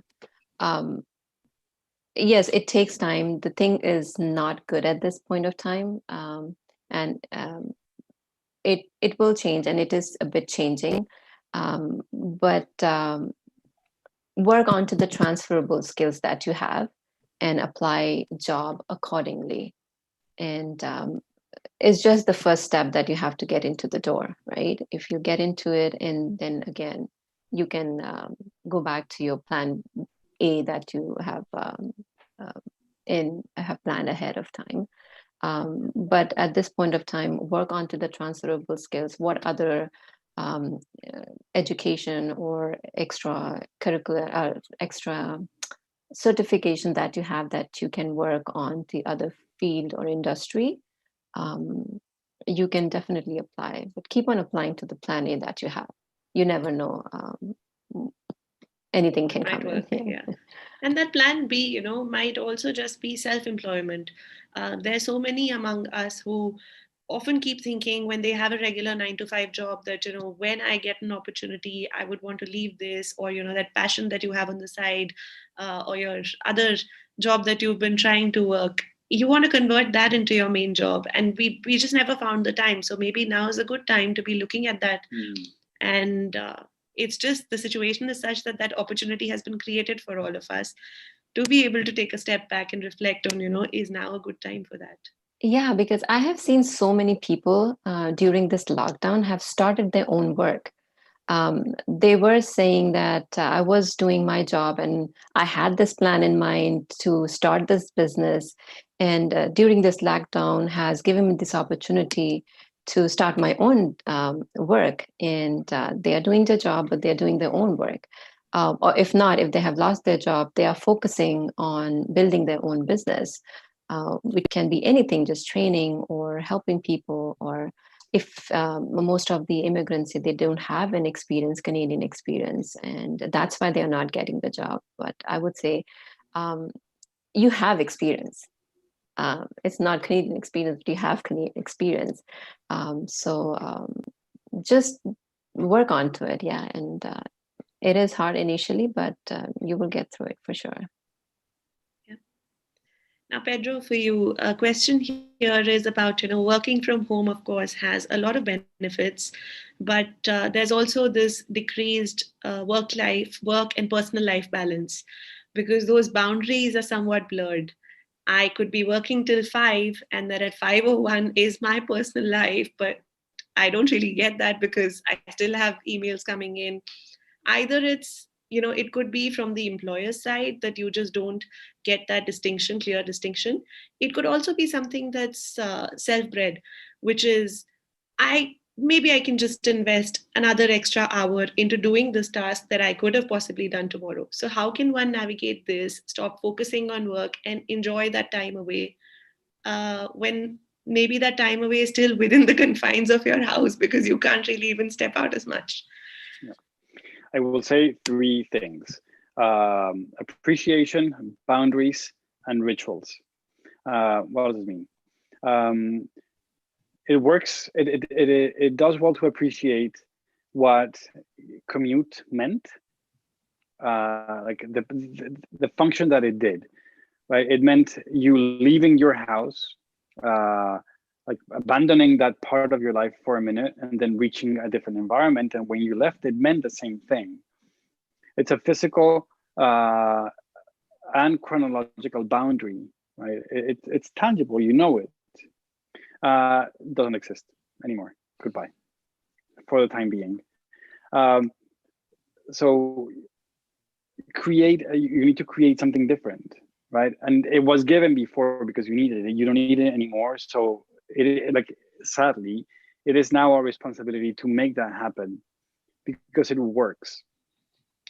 Yes, it takes time. The thing is not good at this point of time, and it will change, and it is a bit changing. But work onto the transferable skills that you have and apply job accordingly. And it's just the first step that you have to get into the door, right? If you get into it, and then again, you can go back to your plan A that you have have planned ahead of time. But at this point of time, work onto the transferable skills. What other education or extra curricular, extra certification that you have that you can work on the other field or industry, you can definitely apply. But keep on applying to the plan A that you have. You never know. Anything can come in. Yeah. And that plan B, might also just be self-employment. There's so many among us who often keep thinking when they have a regular 9 to 5 job that, when I get an opportunity, I would want to leave this, or, that passion that you have on the side, or your other job that you've been trying to work, you want to convert that into your main job. And we just never found the time. So maybe now is a good time to be looking at that. And it's just the situation is such that that opportunity has been created for all of us to be able to take a step back and reflect on, is now a good time for that. Yeah, because I have seen so many people during this lockdown have started their own work. They were saying that I was doing my job and I had this plan in mind to start this business. And during this lockdown has given me this opportunity to start my own work. And they are doing their job, but they're doing their own work. Or if not, if they have lost their job, they are focusing on building their own business. Which can be anything, just training or helping people, or if most of the immigrants say they don't have an experience, Canadian experience, and that's why they're not getting the job. But I would say you have experience. It's not Canadian experience, but you have Canadian experience. So just work onto it, yeah. And it is hard initially, but you will get through it for sure. Now, Pedro, for you, a question here is about, working from home, of course, has a lot of benefits, but there's also this decreased work and personal life balance, because those boundaries are somewhat blurred. I could be working till 5, and then at 5:01 is my personal life, but I I don't really get that because I still have emails coming in. Either it's, it could be from the employer's side that you just don't get that distinction, clear distinction. It could also be something that's self-bred, which is, maybe I can just invest another extra hour into doing this task that I could have possibly done tomorrow. So how can one navigate this, stop focusing on work and enjoy that time away, when maybe that time away is still within the confines of your house because you can't really even step out as much? Yeah. I will say three things: appreciation, boundaries, and rituals. What does it mean? It works. It does well to appreciate what commute meant, like the function that it did. Right? It meant you leaving your house, like abandoning that part of your life for a minute, and then reaching a different environment. And when you left, it meant the same thing. It's a physical and chronological boundary, right? It's tangible. You know it. Doesn't exist anymore. Goodbye, for the time being. So you need to create something different, right? And it was given before because you needed it. You don't need it anymore. So like, sadly, it is now our responsibility to make that happen because it works.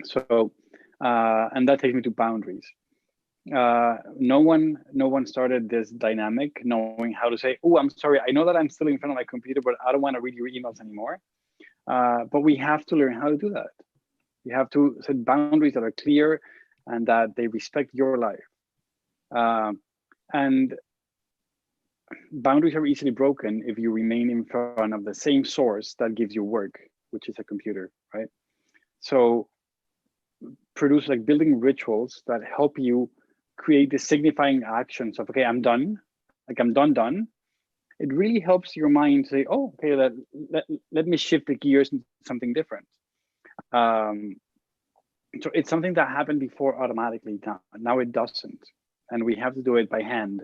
So, and that takes me to boundaries. No one started this dynamic knowing how to say, oh, I'm sorry, I know that I'm still in front of my computer, but I don't want to read your emails anymore. But we have to learn how to do that. You have to set boundaries that are clear and that they respect your life. And boundaries are easily broken if you remain in front of the same source that gives you work, which is a computer, right? So produce, like, building rituals that help you create the signifying actions of, okay, I'm done, like I'm done. It really helps your mind say, oh, okay, let me shift the gears into something different. So it's something that happened before automatically. Now it doesn't, and we have to do it by hand.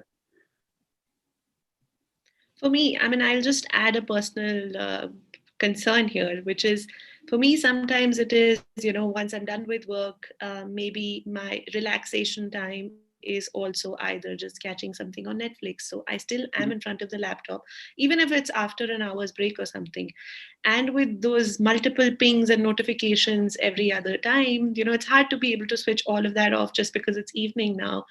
For me, I mean, I'll just add a personal concern here, which is, for me, sometimes it is, once I'm done with work, maybe my relaxation time is also either just catching something on Netflix. So I still am in front of the laptop, even if it's after an hour's break or something. And with those multiple pings and notifications every other time, it's hard to be able to switch all of that off just because it's evening now.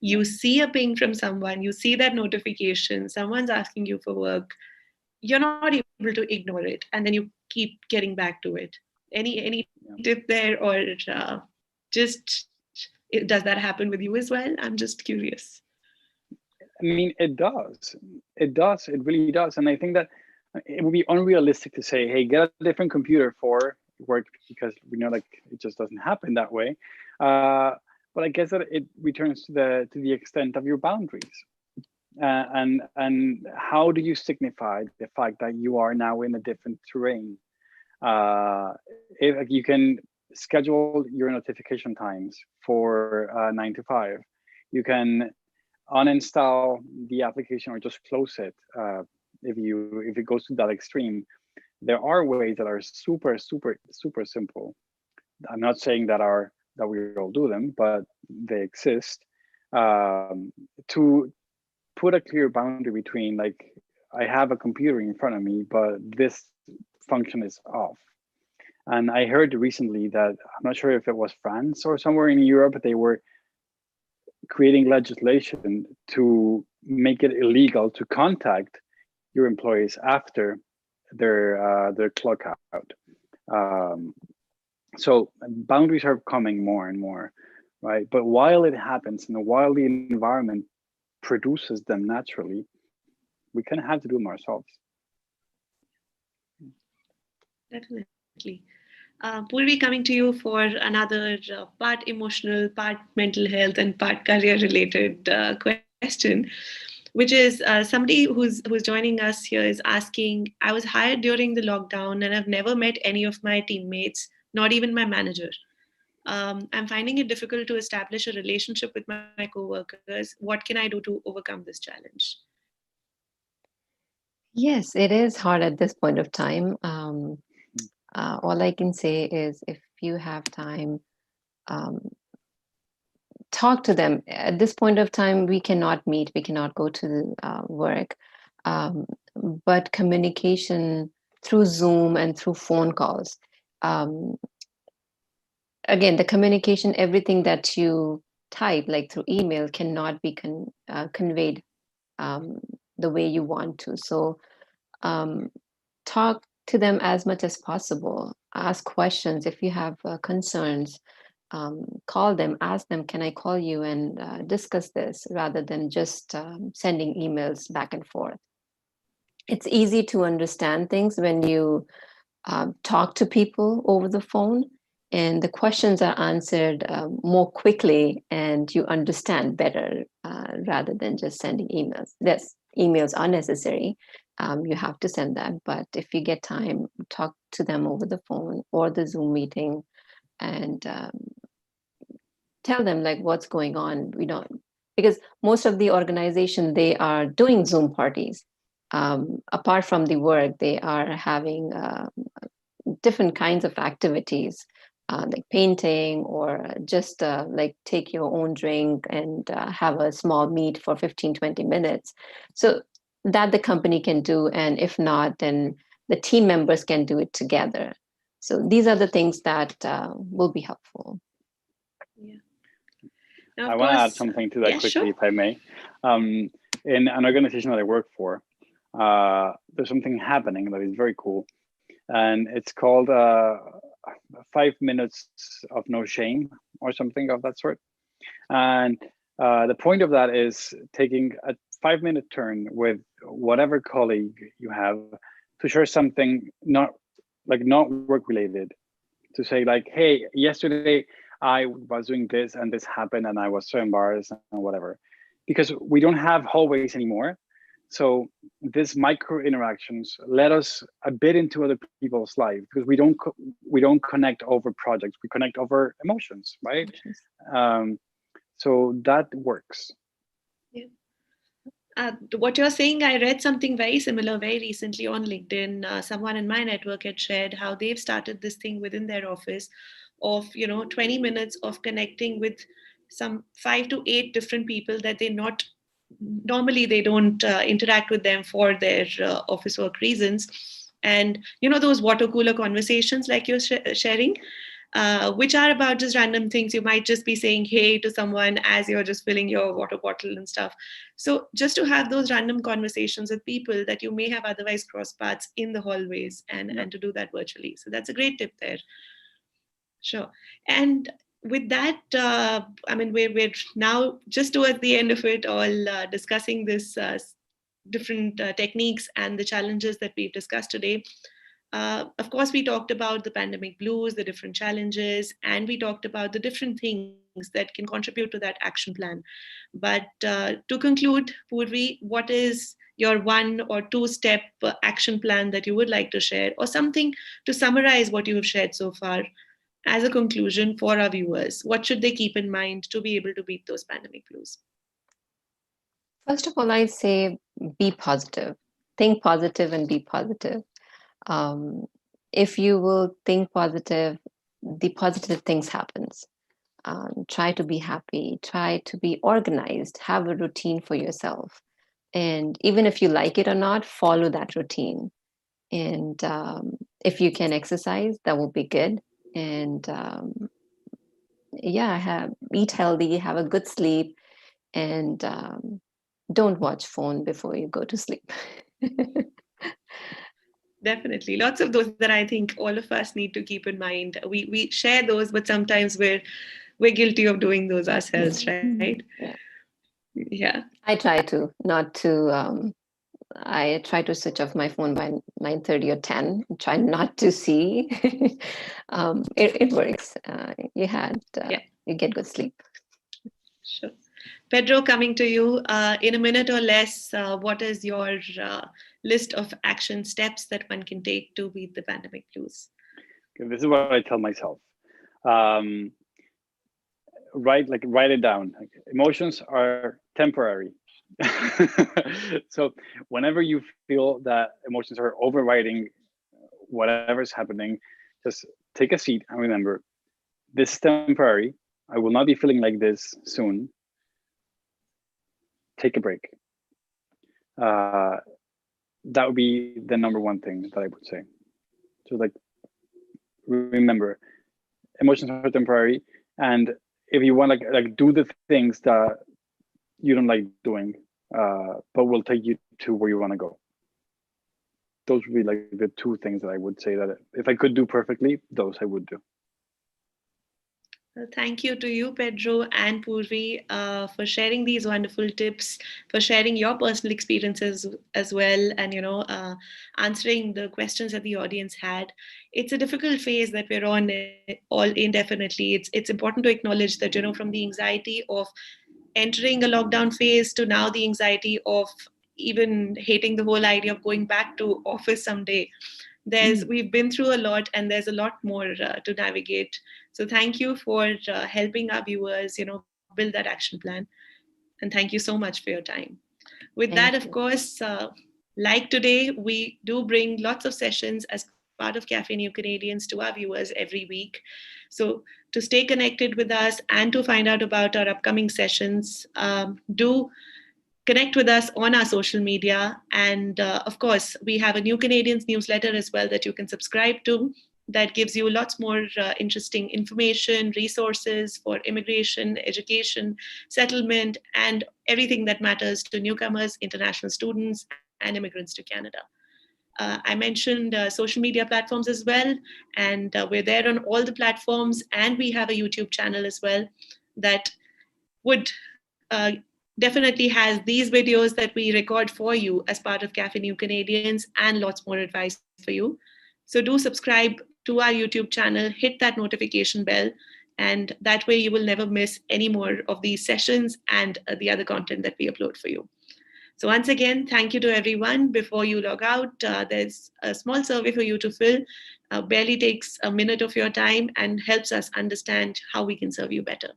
You see a ping from someone, you see that notification, someone's asking you for work, you're not able to ignore it, and then you keep getting back to it. Any tip there, or just does that happen with you as well? I'm just curious. I mean, it does. It really does. And I think that it would be unrealistic to say, hey, get a different computer for work, because we know, like, it just doesn't happen that way. But I guess that it returns to the extent of your boundaries. And how do you signify the fact that you are now in a different terrain? If you can schedule your notification times for 9 to 5, you can uninstall the application or just close it. If it goes to that extreme, there are ways that are super simple. I'm not saying that we all do them, but they exist, to put a clear boundary between, like, I have a computer in front of me, but this function is off. And I heard recently that, I'm not sure if it was France or somewhere in Europe, they were creating legislation to make it illegal to contact your employees after their clock out. So boundaries are coming more and more, right? But while it happens, and while the environment produces them naturally, we kind of have to do them ourselves. Definitely. Purvi, coming to you for another part emotional, part mental health, and part career related question, which is, somebody who's joining us here is asking, I was hired during the lockdown and I've never met any of my teammates, not even my manager. I'm finding it difficult to establish a relationship with my coworkers. What can I do to overcome this challenge? Yes, it is hard at this point of time. All I can say is if you have time, um, talk to them. At this point of time, we cannot meet, we cannot go to work, um, but communication through Zoom and through phone calls. Um, Again, the communication, everything that you type, like through email, cannot be conveyed um, the way you want to. So um, talk to them as much as possible. Ask questions if you have concerns. Call them, ask them, can I call you and discuss this rather than just sending emails back and forth. It's easy to understand things when you talk to people over the phone and the questions are answered more quickly and you understand better rather than just sending emails. Yes, emails are necessary. You have to send that, but if you get time, talk to them over the phone or the Zoom meeting and tell them like what's going on. We don't, because most of the organization, they are doing Zoom parties. Apart from the work, they are having different kinds of activities like painting or just like take your own drink and have a small meet for 15-20 minutes, so that the company can do, and if not, then the team members can do it together. So these are the things that will be helpful. Yeah. Now, I of want to add course, something to that yeah, quickly, sure. if I may. In an organization that I work for, there's something happening that is very cool, and it's called 5 minutes of no shame or something of that sort. And the point of that is taking a 5 minute turn with whatever colleague you have to share something not work related, to say like, hey, yesterday I was doing this and this happened and I was so embarrassed and whatever, because we don't have hallways anymore. So these micro interactions let us a bit into other people's life, because we don't connect over projects, we connect over emotions, right? um, so that works. Yeah. What you're saying, I read something very similar very recently on LinkedIn. Someone in my network had shared how they've started this thing within their office of 20 minutes of connecting with some 5 to 8 different people that they not normally they don't interact with them for their office work reasons, and those water cooler conversations like you're sharing, which are about just random things. You might just be saying hey to someone as you're just filling your water bottle and stuff. So just to have those random conversations with people that you may have otherwise crossed paths in the hallways, and to do that virtually. So that's a great tip there. Sure. And with that, I mean, we're now just towards the end of it all, discussing this different techniques and the challenges that we've discussed today. Of course, we talked about the pandemic blues, the different challenges, and we talked about the different things that can contribute to that action plan. But to conclude, Purvi, what is your 1 or 2 step action plan that you would like to share, or something to summarize what you have shared so far as a conclusion for our viewers? What should they keep in mind to be able to beat those pandemic blues? First of all, I say be positive. Think positive and be positive. Um, if you will think positive, the positive things happens. Try to be happy. Try to be organized. Have a routine for yourself. And even if you like it or not, follow that routine. And if you can exercise, that will be good. And yeah, eat healthy, have a good sleep, and don't watch phone before you go to sleep. Definitely. Lots of those that I think all of us need to keep in mind. We share those, but sometimes we're guilty of doing those ourselves, right? Yeah. Yeah. I try to not to. I try to switch off my phone by 9:30 or 10. Try not to see. It works. Yeah. You get good sleep. Sure. Pedro, coming to you in a minute or less, what is your list of action steps that one can take to beat the pandemic blues? Okay, this is what I tell myself. Write it down. Like, emotions are temporary. So whenever you feel that emotions are overriding whatever's happening, just take a seat and remember, this is temporary. I will not be feeling like this soon. Take a break. That would be the number one thing that I would say. So like, remember, emotions are temporary, and if you want like do the things that you don't like doing, but will take you to where you want to go. Those would be like the two things that I would say that if I could do perfectly, those I would do. Well, thank you to you, Pedro and Purvi, for sharing these wonderful tips, for sharing your personal experiences as well, and answering the questions that the audience had. It's a difficult phase that we're on all indefinitely. It's important to acknowledge that from the anxiety of entering a lockdown phase to now the anxiety of even hating the whole idea of going back to office someday. We've been through a lot, and there's a lot more to navigate. So thank you for helping our viewers build that action plan, and thank you so much for your time. With that, Thank of you. course, like today, we do bring lots of sessions as part of Cafe New Canadians to our viewers every week. So to stay connected with us and to find out about our upcoming sessions, do connect with us on our social media. And of course, we have a New Canadians newsletter as well that you can subscribe to, that gives you lots more interesting information, resources for immigration, education, settlement, and everything that matters to newcomers, international students, and immigrants to Canada. I mentioned social media platforms as well, and we're there on all the platforms, and we have a YouTube channel as well that would definitely has these videos that we record for you as part of Cafe New Canadians and lots more advice for you. So do subscribe to our YouTube channel, hit that notification bell, and that way you will never miss any more of these sessions and the other content that we upload for you. So once again, thank you to everyone. Before you log out, there's a small survey for you to fill. Barely takes a minute of your time and helps us understand how we can serve you better.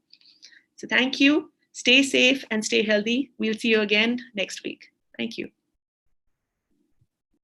So thank you. Stay safe and stay healthy. We'll see you again next week. Thank you.